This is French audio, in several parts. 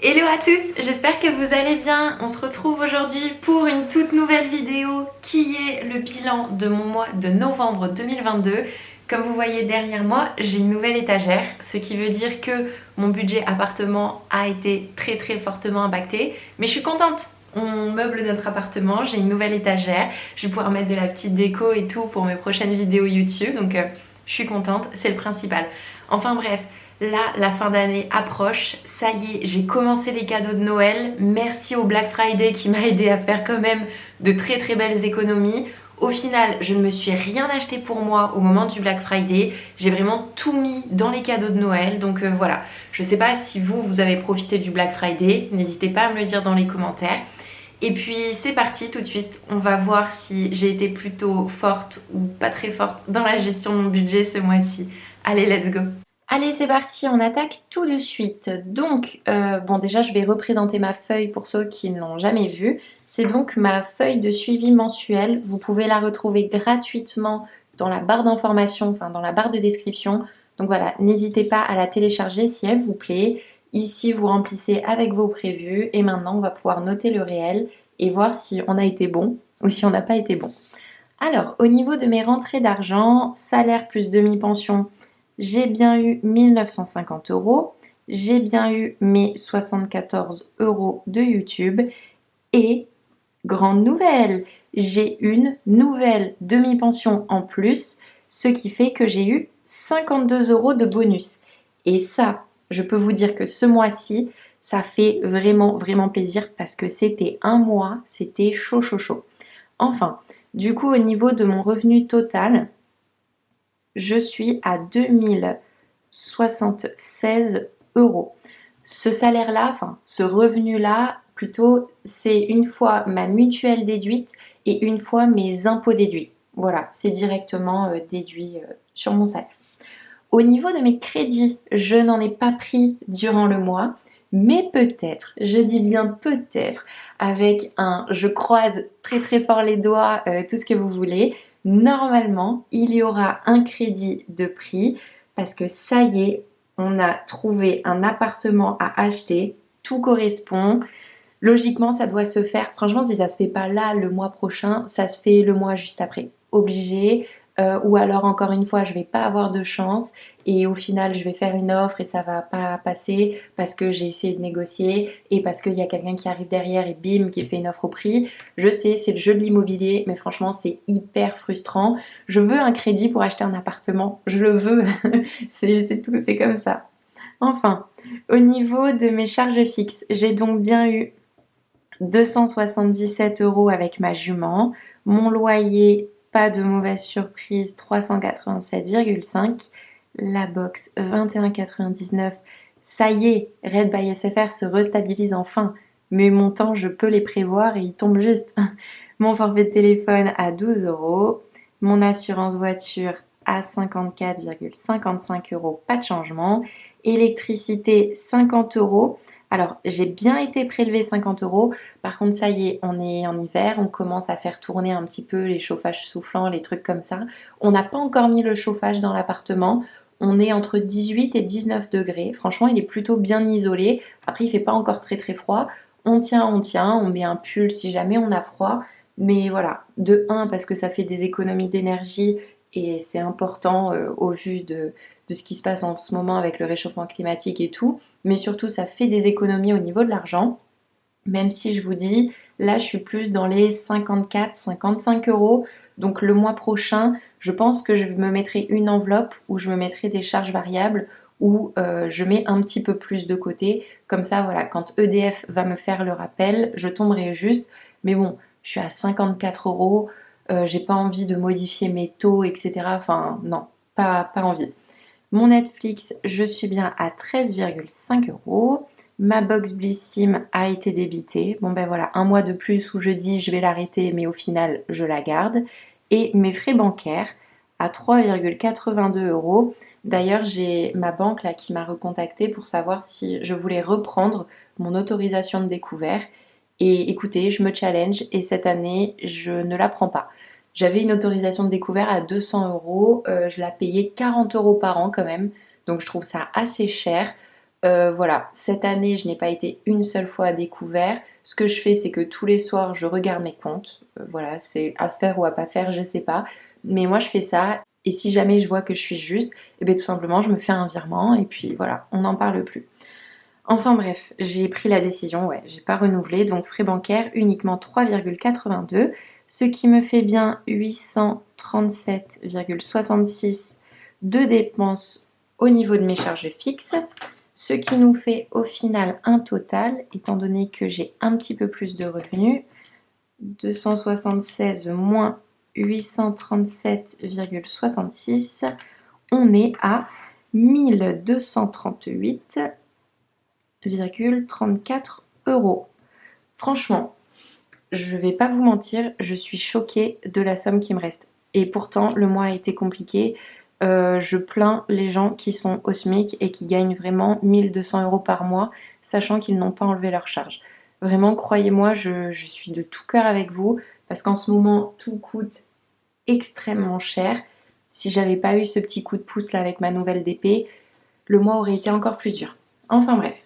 Hello à tous, j'espère que vous allez bien. On se retrouve aujourd'hui pour une toute nouvelle vidéo qui est le bilan de mon mois de novembre 2022. Comme vous voyez derrière moi, j'ai une nouvelle étagère, ce qui veut dire que mon budget appartement a été très fortement impacté. Mais je suis contente, on meuble notre appartement, j'ai une nouvelle étagère, je vais pouvoir mettre de la petite déco et tout pour mes prochaines vidéos YouTube. Donc je suis contente, c'est le principal. Enfin bref. Là, la fin d'année approche, ça y est, j'ai commencé les cadeaux de Noël. Merci au Black Friday qui m'a aidé à faire quand même de très belles économies. Au final, je ne me suis rien acheté pour moi au moment du Black Friday. J'ai vraiment tout mis dans les cadeaux de Noël. Donc voilà, je ne sais pas si vous avez profité du Black Friday. N'hésitez pas à me le dire dans les commentaires. Et puis c'est parti tout de suite, on va voir si j'ai été plutôt forte ou pas très forte dans la gestion de mon budget ce mois-ci. Allez, let's go! Allez, c'est parti, on attaque tout de suite. Donc, bon, déjà, je vais représenter ma feuille pour ceux qui ne l'ont jamais vue. C'est donc ma feuille de suivi mensuel. Vous pouvez la retrouver gratuitement dans la barre d'information, enfin dans la barre de description. Donc voilà, n'hésitez pas à la télécharger si elle vous plaît. Ici, vous remplissez avec vos prévus et maintenant, on va pouvoir noter le réel et voir si on a été bon ou si on n'a pas été bon. Alors, au niveau de mes rentrées d'argent, salaire plus demi-pension, j'ai bien eu 1950 €, j'ai bien eu mes 74 € de YouTube et, grande nouvelle, j'ai une nouvelle demi-pension en plus, ce qui fait que j'ai eu 52 € de bonus. Et ça, je peux vous dire que ce mois-ci, ça fait vraiment plaisir parce que c'était un mois, c'était chaud. Enfin, du coup, au niveau de mon revenu total, je suis à 2076 €. Ce salaire-là, enfin ce revenu-là, plutôt, c'est une fois ma mutuelle déduite et une fois mes impôts déduits. Voilà, c'est directement déduit sur mon salaire. Au niveau de mes crédits, je n'en ai pas pris durant le mois, mais peut-être, je dis bien peut-être, avec un je croise très fort les doigts, tout ce que vous voulez, normalement, il y aura un crédit de prix parce que ça y est, on a trouvé un appartement à acheter, tout correspond. Logiquement, ça doit se faire. Franchement, si ça se fait pas là le mois prochain, ça se fait le mois juste après. Obligé. Ou alors encore une fois, je vais pas avoir de chance et au final, je vais faire une offre et ça va pas passer parce que j'ai essayé de négocier et parce qu'il y a quelqu'un qui arrive derrière et bim, qui fait une offre au prix. Je sais, c'est le jeu de l'immobilier, mais franchement, c'est hyper frustrant. Je veux un crédit pour acheter un appartement. Je le veux. C'est tout, c'est comme ça. Enfin, au niveau de mes charges fixes, j'ai donc bien eu 277 € avec ma jument. Mon loyer, pas de mauvaise surprise, 387,5. La box, 21,99. Ça y est, Red by SFR se restabilise enfin. Mes montants, je peux les prévoir et ils tombent juste. Mon forfait de téléphone à 12 €. Mon assurance voiture à 54,55 €, pas de changement. Électricité, 50 €. Alors, j'ai bien été prélevé 50 €. Par contre, ça y est, on est en hiver, on commence à faire tourner un petit peu les chauffages soufflants, les trucs comme ça. On n'a pas encore mis le chauffage dans l'appartement. On est entre 18 et 19 degrés. Franchement, il est plutôt bien isolé. Après, il fait pas encore très froid. On tient. On met un pull si jamais on a froid. Mais voilà, de 1, parce que ça fait des économies d'énergie et c'est important au vu de ce qui se passe en ce moment avec le réchauffement climatique et tout. Mais surtout, ça fait des économies au niveau de l'argent. Même si je vous dis, là, je suis plus dans les 54-55 €. Donc le mois prochain, je pense que je me mettrai une enveloppe où je me mettrai des charges variables où je mets un petit peu plus de côté. Comme ça, voilà, quand EDF va me faire le rappel, je tomberai juste. Mais bon, je suis à 54 €. J'ai pas envie de modifier mes taux, etc. Enfin, non, pas envie. Mon Netflix, je suis bien à 13,5 €. Ma box Blissim a été débitée. Bon ben voilà, un mois de plus où je dis je vais l'arrêter, mais au final je la garde. Et mes frais bancaires à 3,82 €. D'ailleurs, j'ai ma banque là qui m'a recontactée pour savoir si je voulais reprendre mon autorisation de découvert. Et écoutez, je me challenge et cette année, je ne la prends pas. J'avais une autorisation de découvert à 200 €, je la payais 40 € par an quand même, donc je trouve ça assez cher. Voilà, cette année, je n'ai pas été une seule fois à découvert. Ce que je fais, c'est que tous les soirs, je regarde mes comptes. Voilà, c'est à faire ou à pas faire, je sais pas. Mais moi, je fais ça. Et si jamais je vois que je suis juste, et bien tout simplement, je me fais un virement et puis voilà, on n'en parle plus. Enfin bref, j'ai pris la décision, ouais, j'ai pas renouvelé, donc frais bancaires uniquement 3,82, ce qui me fait bien 837,66 de dépenses au niveau de mes charges fixes, ce qui nous fait au final un total, étant donné que j'ai un petit peu plus de revenus, 276 moins 837,66, on est à 1238,34 euros. Franchement, je vais pas vous mentir, je suis choquée de la somme qui me reste. Et pourtant, le mois a été compliqué. Je plains les gens qui sont au SMIC et qui gagnent vraiment 1200 euros par mois, sachant qu'ils n'ont pas enlevé leur charge. Vraiment, croyez-moi, je suis de tout cœur avec vous, parce qu'en ce moment, tout coûte extrêmement cher. Si j'avais pas eu ce petit coup de pouce là avec ma nouvelle DP, le mois aurait été encore plus dur. Enfin bref.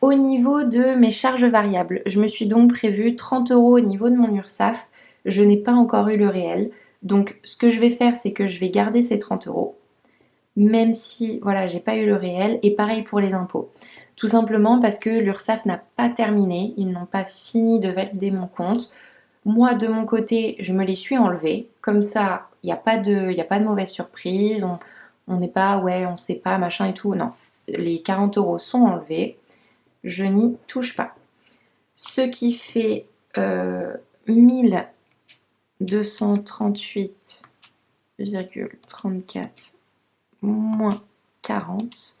Au niveau de mes charges variables, je me suis donc prévu 30 euros au niveau de mon URSSAF. Je n'ai pas encore eu le réel. Donc ce que je vais faire, c'est que je vais garder ces 30 euros, même si voilà, j'ai pas eu le réel. Et pareil pour les impôts. Tout simplement parce que l'URSSAF n'a pas terminé, ils n'ont pas fini de valider mon compte. Moi, de mon côté, je me les suis enlevés. Comme ça, il n'y a pas de mauvaise surprise. On n'est pas, ouais, on sait pas, machin et tout. Non, les 40 euros sont enlevés. Je n'y touche pas. Ce qui fait 1238,34 moins 40,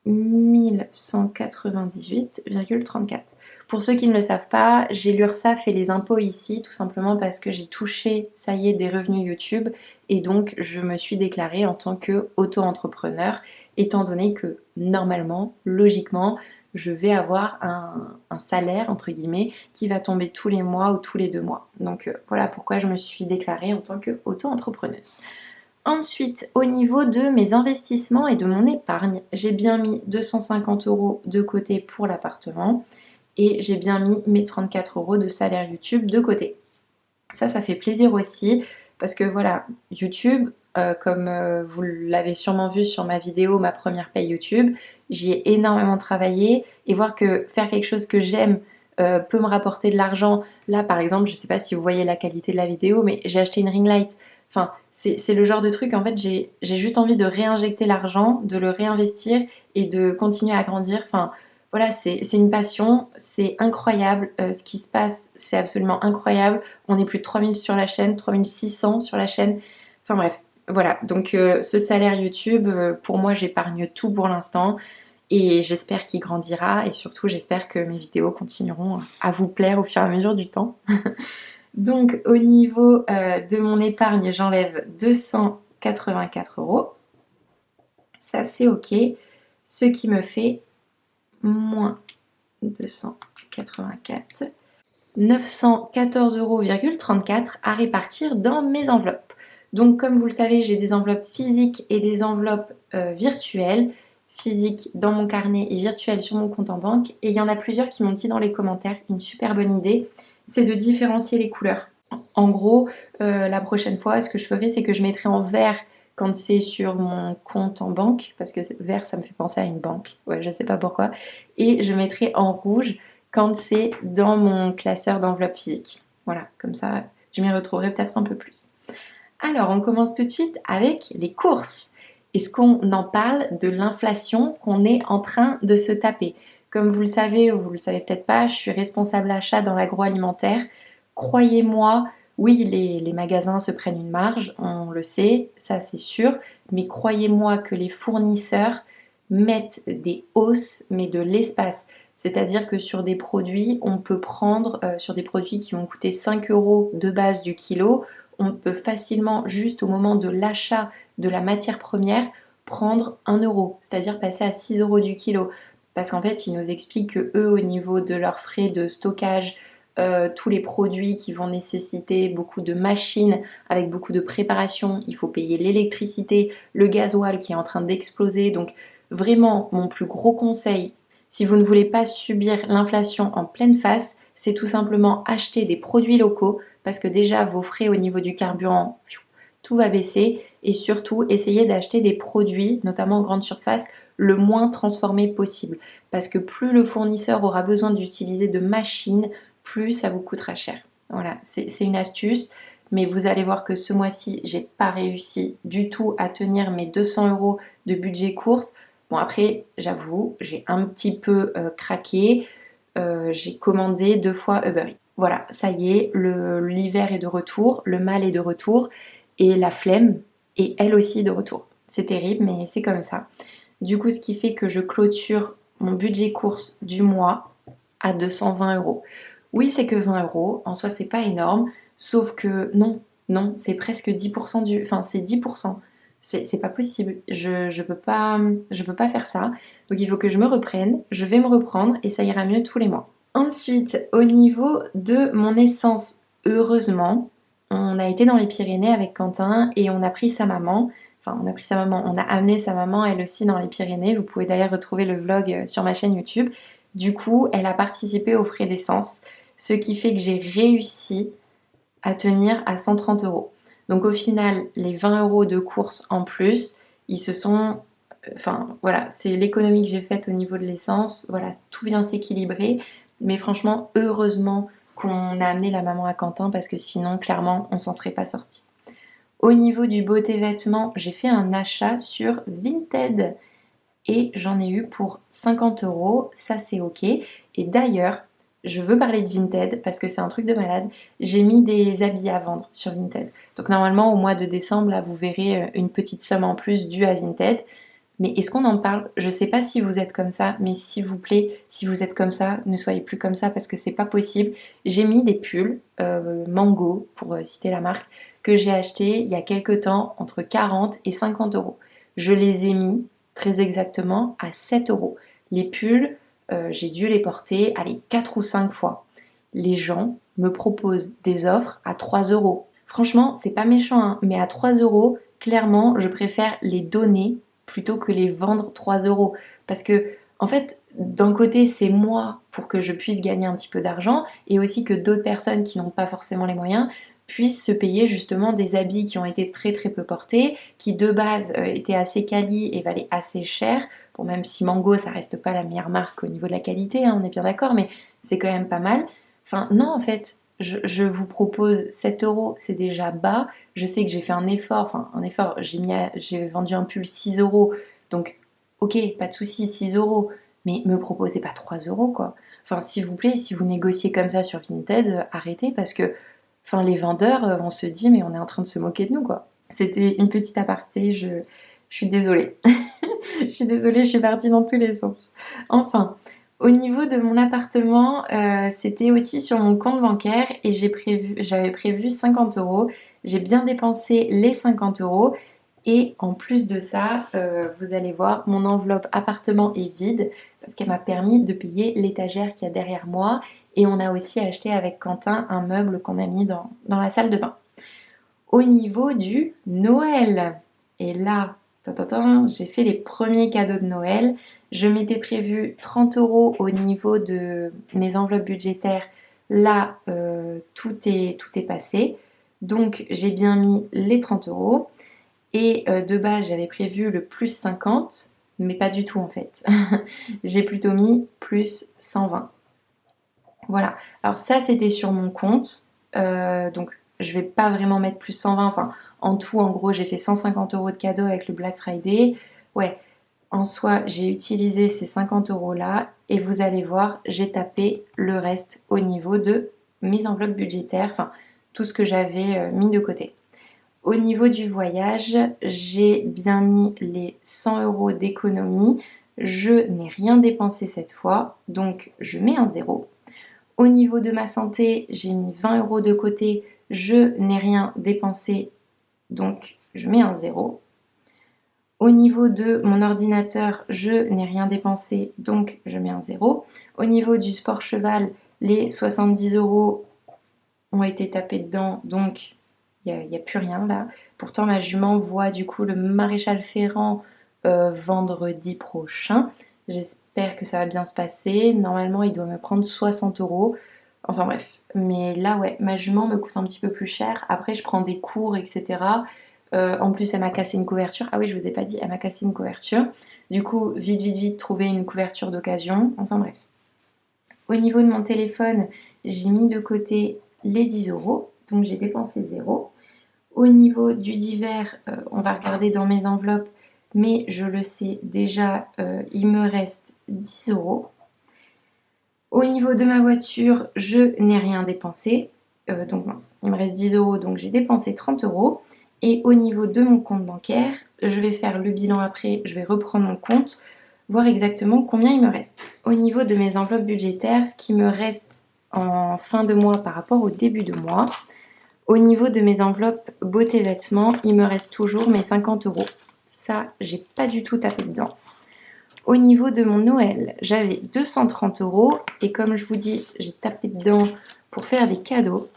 1198,34. Pour ceux qui ne le savent pas, j'ai l'URSSAF et les impôts ici, tout simplement parce que j'ai touché, ça y est, des revenus YouTube et donc je me suis déclarée en tant qu'auto-entrepreneur, étant donné que normalement, logiquement, je vais avoir un salaire, entre guillemets, qui va tomber tous les mois ou tous les 2 mois. Donc voilà pourquoi je me suis déclarée en tant qu'auto-entrepreneuse. Ensuite, au niveau de mes investissements et de mon épargne, j'ai bien mis 250 euros de côté pour l'appartement et j'ai bien mis mes 34 euros de salaire YouTube de côté. Ça fait plaisir aussi parce que voilà, YouTube, comme vous l'avez sûrement vu sur ma vidéo, ma première paye YouTube, j'y ai énormément travaillé et voir que faire quelque chose que j'aime peut me rapporter de l'argent. Là, par exemple, je ne sais pas si vous voyez la qualité de la vidéo, mais j'ai acheté une ring light. Enfin, c'est le genre de truc, en fait, j'ai juste envie de réinjecter l'argent, de le réinvestir et de continuer à grandir. Enfin, voilà, c'est une passion, c'est incroyable. Ce qui se passe, c'est absolument incroyable. On est plus de 3000 sur la chaîne, 3600 sur la chaîne. Enfin bref, voilà. Donc ce salaire YouTube, pour moi, j'épargne tout pour l'instant. Et j'espère qu'il grandira et surtout j'espère que mes vidéos continueront à vous plaire au fur et à mesure du temps. Donc au niveau de mon épargne, j'enlève 284 euros. Ça c'est ok. Ce qui me fait moins 284, 914,34 euros à répartir dans mes enveloppes. Donc comme vous le savez, j'ai des enveloppes physiques et des enveloppes virtuelles. Physiques dans mon carnet et virtuelles sur mon compte en banque. Et il y en a plusieurs qui m'ont dit dans les commentaires une super bonne idée, c'est de différencier les couleurs. En gros, la prochaine fois, ce que je ferai, c'est que je mettrai en vert quand c'est sur mon compte en banque, parce que vert, ça me fait penser à une banque. Ouais, je sais pas pourquoi. Et je mettrai en rouge quand c'est dans mon classeur d'enveloppe physique. Voilà, comme ça, je m'y retrouverai peut-être un peu plus. Alors, on commence tout de suite avec les courses. Est-ce qu'on en parle de l'inflation qu'on est en train de se taper? Comme vous le savez ou vous le savez peut-être pas, je suis responsable achat dans l'agroalimentaire. Croyez-moi, oui, les magasins se prennent une marge, on le sait, ça c'est sûr, mais croyez-moi que les fournisseurs mettent des hausses, mais de l'espace. C'est-à-dire que sur des produits, on peut prendre, sur des produits qui vont coûter 5 euros de base du kilo, on peut facilement, juste au moment de l'achat de la matière première, prendre 1 euro, c'est-à-dire passer à 6 euros du kilo. Parce qu'en fait, ils nous expliquent que eux, au niveau de leurs frais de stockage, tous les produits qui vont nécessiter beaucoup de machines, avec beaucoup de préparation, il faut payer l'électricité, le gasoil qui est en train d'exploser. Donc vraiment mon plus gros conseil, si vous ne voulez pas subir l'inflation en pleine face, c'est tout simplement acheter des produits locaux parce que déjà vos frais au niveau du carburant, tout va baisser et surtout essayez d'acheter des produits, notamment en grande surface, le moins transformés possible parce que plus le fournisseur aura besoin d'utiliser de machines, plus ça vous coûtera cher. Voilà, c'est une astuce. Mais vous allez voir que ce mois-ci, j'ai pas réussi du tout à tenir mes 200 € de budget course. Bon après, j'avoue, j'ai un petit peu craqué. J'ai commandé 2 fois Uber Eats. Voilà, ça y est, l'hiver est de retour, le mal est de retour et la flemme est elle aussi de retour. C'est terrible, mais c'est comme ça. Du coup, ce qui fait que je clôture mon budget course du mois à 220 €. Oui, c'est que 20 €, en soi, c'est pas énorme, sauf que non, c'est presque 10% du... Enfin, c'est 10%. C'est pas possible. Je peux pas faire ça. Donc il faut que je me reprenne, je vais me reprendre et ça ira mieux tous les mois. Ensuite, au niveau de mon essence, heureusement, on a été dans les Pyrénées avec Quentin et on a pris sa maman. Enfin, on a pris sa maman, on a amené sa maman elle aussi dans les Pyrénées. Vous pouvez d'ailleurs retrouver le vlog sur ma chaîne YouTube. Du coup, elle a participé aux frais d'essence, ce qui fait que j'ai réussi à tenir à 130 €. Donc au final, les 20 € de course en plus, ils se sont... Enfin voilà, c'est l'économie que j'ai faite au niveau de l'essence. Voilà, tout vient s'équilibrer. Mais franchement, heureusement qu'on a amené la maman à Quentin parce que sinon, clairement, on s'en serait pas sorti. Au niveau du beauté vêtements, j'ai fait un achat sur Vinted et j'en ai eu pour 50 €. Ça, c'est ok. Et d'ailleurs, je veux parler de Vinted parce que c'est un truc de malade. J'ai mis des habits à vendre sur Vinted. Donc normalement, au mois de décembre, là, vous verrez une petite somme en plus due à Vinted. Mais est-ce qu'on en parle? Je sais pas si vous êtes comme ça, mais s'il vous plaît, si vous êtes comme ça, ne soyez plus comme ça parce que c'est pas possible. J'ai mis des pulls Mango, pour citer la marque, que j'ai acheté il y a quelques temps entre 40 et 50 €. Je les ai mis très exactement à 7 €. Les pulls, j'ai dû les porter, allez, 4 ou 5 fois. Les gens me proposent des offres à 3 €. Franchement, c'est pas méchant, hein, mais à 3 €, clairement, je préfère les donner plutôt que les vendre 3 €. Parce que, en fait, d'un côté, c'est moi pour que je puisse gagner un petit peu d'argent et aussi que d'autres personnes qui n'ont pas forcément les moyens puissent se payer justement des habits qui ont été très très peu portés, qui de base étaient assez quali et valaient assez cher. Bon, même si Mango, ça reste pas la meilleure marque au niveau de la qualité, hein, on est bien d'accord, mais c'est quand même pas mal. Enfin, non, en fait, je vous propose 7 €, c'est déjà bas. Je sais que j'ai fait un effort, j'ai vendu un pull 6 €, donc ok, pas de souci, 6 €, mais me proposez pas 3 € quoi. Enfin, s'il vous plaît, si vous négociez comme ça sur Vinted, arrêtez parce que enfin, les vendeurs, on se dit mais on est en train de se moquer de nous quoi. C'était une petite aparté, je suis désolée. Je suis désolée, je suis partie dans tous les sens. Enfin, au niveau de mon appartement, c'était aussi sur mon compte bancaire et j'avais prévu 50 €. J'ai bien dépensé les 50 € et en plus de ça, vous allez voir, mon enveloppe appartement est vide parce qu'elle m'a permis de payer l'étagère qu'il y a derrière moi et on a aussi acheté avec Quentin un meuble qu'on a mis dans la salle de bain. Au niveau du Noël, et là, j'ai fait les premiers cadeaux de Noël. Je m'étais prévu 30 € au niveau de mes enveloppes budgétaires. Là, tout est passé. Donc, j'ai bien mis les 30 €. Et de base, j'avais prévu le plus 50, mais pas du tout en fait. J'ai plutôt mis plus 120. Voilà. Alors ça, c'était sur mon compte. Donc, je vais pas vraiment mettre plus 120. Enfin, en tout, en gros, j'ai fait 150 € de cadeaux avec le Black Friday. Ouais, en soi, j'ai utilisé ces 50 € là et vous allez voir, j'ai tapé le reste au niveau de mes enveloppes budgétaires, enfin, tout ce que j'avais mis de côté. Au niveau du voyage, j'ai bien mis les 100 € d'économie. Je n'ai rien dépensé cette fois, donc je mets un 0. Au niveau de ma santé, j'ai mis 20 € de côté. Je n'ai rien dépensé, donc je mets un 0. Au niveau de mon ordinateur, je n'ai rien dépensé, donc je mets un 0. Au niveau du sport cheval, les 70 € ont été tapés dedans, donc il n'y a plus rien là. Pourtant, ma jument voit du coup le maréchal Ferrand vendredi prochain. J'espère que ça va bien se passer. Normalement, il doit me prendre 60 euros. Enfin bref. Mais là, ouais, ma jument me coûte un petit peu plus cher. Après, je prends des cours, etc. En plus, elle m'a cassé une couverture. Ah oui, je vous ai pas dit, elle m'a cassé une couverture. Du coup, vite, vite, vite, trouver une couverture d'occasion. Enfin bref. Au niveau de mon téléphone, j'ai mis de côté les 10 euros. Donc, j'ai dépensé 0. Au niveau du divers, on va regarder dans mes enveloppes, mais je le sais déjà, il me reste 10 euros. Au niveau de ma voiture, je n'ai rien dépensé. Donc mince, il me reste 10 euros, donc j'ai dépensé 30 euros. Et au niveau de mon compte bancaire, je vais faire le bilan après, je vais reprendre mon compte, voir exactement combien il me reste. Au niveau de mes enveloppes budgétaires, ce qui me reste en fin de mois par rapport au début de mois, au niveau de mes enveloppes beauté vêtements, il me reste toujours mes 50 euros. Ça, j'ai pas du tout tapé dedans. Au niveau de mon Noël, j'avais 230 euros et comme je vous dis, j'ai tapé dedans pour faire des cadeaux.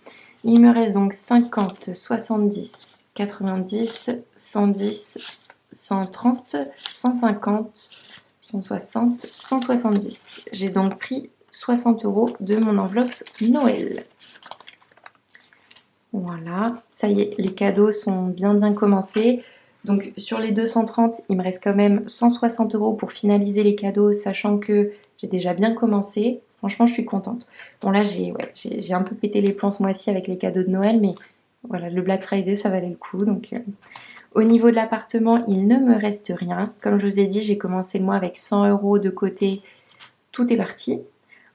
Il me reste donc 50, 70, 90, 110, 130, 150, 160, 170. J'ai donc pris 60 euros de mon enveloppe Noël. Voilà, ça y est, les cadeaux sont bien commencés. Donc sur les 230, il me reste quand même 160 euros pour finaliser les cadeaux, sachant que j'ai déjà bien commencé. Franchement, je suis contente. Bon là, j'ai un peu pété les plombs ce mois-ci avec les cadeaux de Noël, mais voilà, le Black Friday, ça valait le coup. Donc, au niveau de l'appartement, il ne me reste rien. Comme je vous ai dit, j'ai commencé le mois avec 100 euros de côté. Tout est parti.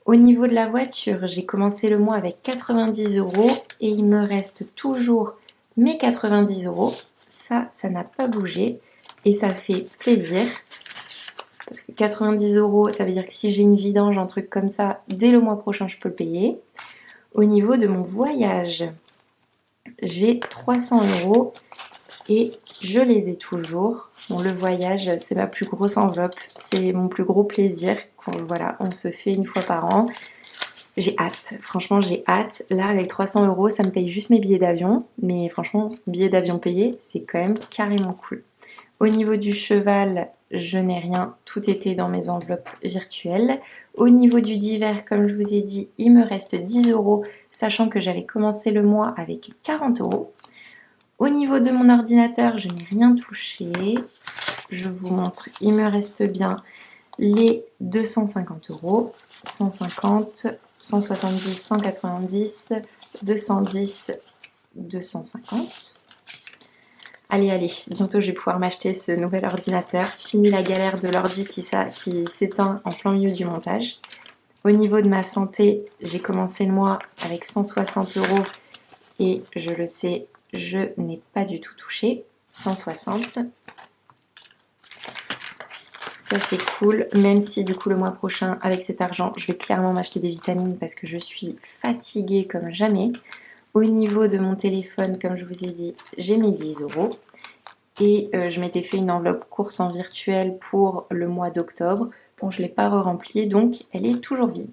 Au niveau de la voiture, j'ai commencé le mois avec 90 euros et il me reste toujours mes 90 euros. Ça n'a pas bougé et ça fait plaisir. Parce que 90 euros, ça veut dire que si j'ai une vidange, un truc comme ça, dès le mois prochain, je peux le payer. Au niveau de mon voyage, j'ai 300 euros et je les ai toujours. Bon, le voyage, c'est ma plus grosse enveloppe, c'est mon plus gros plaisir. Voilà, on se fait une fois par an. J'ai hâte, franchement j'ai hâte. Là avec 300 euros, ça me paye juste mes billets d'avion. Mais franchement, billets d'avion payés, c'est quand même carrément cool. Au niveau du cheval, je n'ai rien, tout était dans mes enveloppes virtuelles. Au niveau du divers, comme je vous ai dit, il me reste 10 euros, sachant que j'avais commencé le mois avec 40 euros. Au niveau de mon ordinateur, je n'ai rien touché. Je vous montre, il me reste bien les 250 euros, 150, 170, 190, 210, 250. Allez, bientôt je vais pouvoir m'acheter ce nouvel ordinateur. Fini la galère de l'ordi qui s'éteint en plein milieu du montage. Au niveau de ma santé, j'ai commencé le mois avec 160 euros et je le sais, je n'ai pas du tout touché. 160. Ça c'est cool, même si du coup le mois prochain avec cet argent je vais clairement m'acheter des vitamines parce que je suis fatiguée comme jamais. Au niveau de mon téléphone, comme je vous ai dit, j'ai mes 10 euros et je m'étais fait une enveloppe course en virtuel pour le mois d'octobre. Bon, je ne l'ai pas re-remplie donc elle est toujours vide.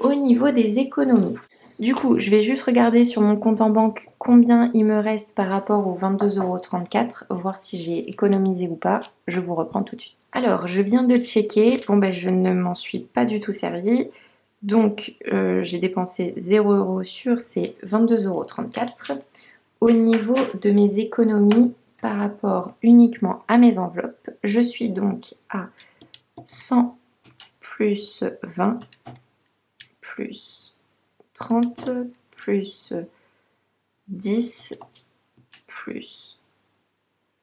Au niveau des économies, du coup je vais juste regarder sur mon compte en banque combien il me reste par rapport aux 22,34 €, voir si j'ai économisé ou pas. Je vous reprends tout de suite. Alors, je viens de checker. Bon, ben, je ne m'en suis pas du tout servie. Donc, j'ai dépensé 0 € sur ces 22,34 €. Au niveau de mes économies par rapport uniquement à mes enveloppes, je suis donc à 100 plus 20 plus 30 plus 10 plus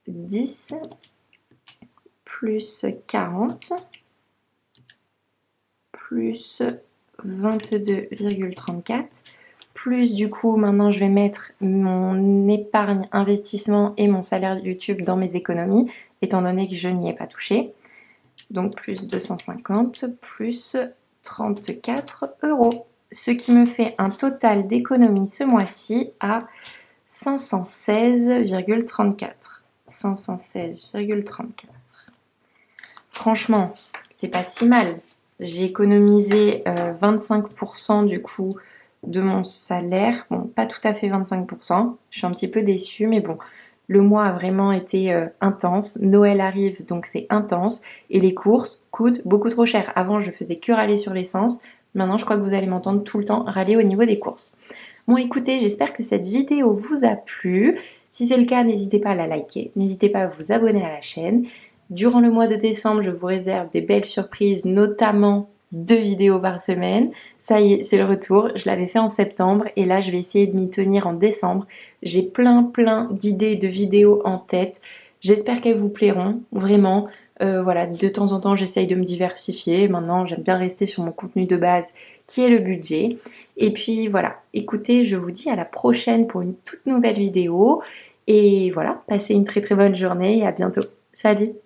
10 plus 40 plus 22,34 plus du coup maintenant je vais mettre mon épargne investissement et mon salaire YouTube dans mes économies étant donné que je n'y ai pas touché, donc plus 250 plus 34 €, ce qui me fait un total d'économie ce mois-ci à 516,34 516,34. Franchement, c'est pas si mal. J'ai économisé 25% du coup de mon salaire. Bon, pas tout à fait 25%. Je suis un petit peu déçue, mais bon, Le mois a vraiment été intense. Noël arrive, donc c'est intense. Et les courses coûtent beaucoup trop cher. Avant, je faisais que râler sur l'essence. Maintenant, je crois que vous allez m'entendre tout le temps râler au niveau des courses. Bon, écoutez, j'espère que cette vidéo vous a plu. Si c'est le cas, n'hésitez pas à la liker. N'hésitez pas à vous abonner à la chaîne. Durant le mois de décembre, je vous réserve des belles surprises, notamment 2 vidéos par semaine. Ça y est, c'est le retour. Je l'avais fait en septembre et là, je vais essayer de m'y tenir en décembre. J'ai plein d'idées de vidéos en tête. J'espère qu'elles vous plairont, vraiment. Voilà, de temps en temps, j'essaye de me diversifier. Maintenant, j'aime bien rester sur mon contenu de base, qui est le budget. Et puis voilà, écoutez, je vous dis à la prochaine pour une toute nouvelle vidéo. Et voilà, passez une très bonne journée et à bientôt. Salut!